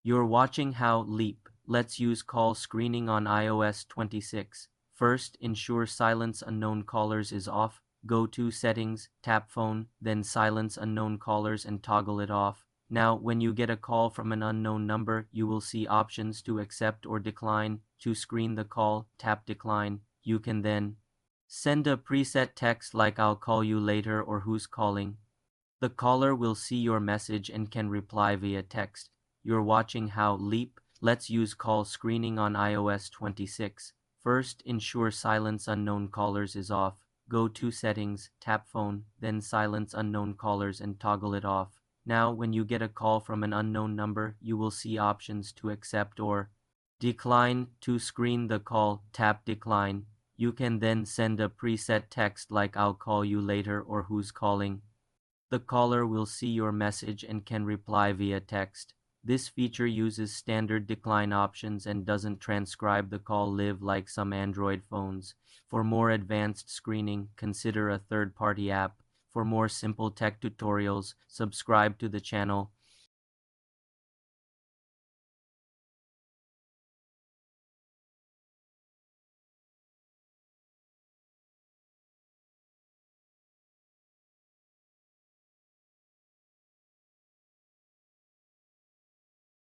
You're watching how Leap lets use call screening on iOS 26. First, ensure silence unknown callers is off. Go to Settings, tap Phone, then Silence unknown callers and toggle it off. Now, when you get a call from an unknown number, you will see options to accept or decline. To screen the call, tap Decline. You can then send a preset text like "I'll call you later" or "Who's calling?" The caller will see your message and can reply via text. You're watching how Leap lets use call screening on iOS 26. First, ensure silence unknown callers is off. Go to Settings, tap Phone, then Silence unknown callers and toggle it off. Now, when you get a call from an unknown number, you will see options to accept or decline. To screen the call, tap Decline. You can then send a preset text like "I'll call you later" or "Who's calling?" The caller will see your message and can reply via text. This feature uses standard decline options and doesn't transcribe the call live like some Android phones. For more advanced screening, consider a third-party app. For more simple tech tutorials, subscribe to the channel.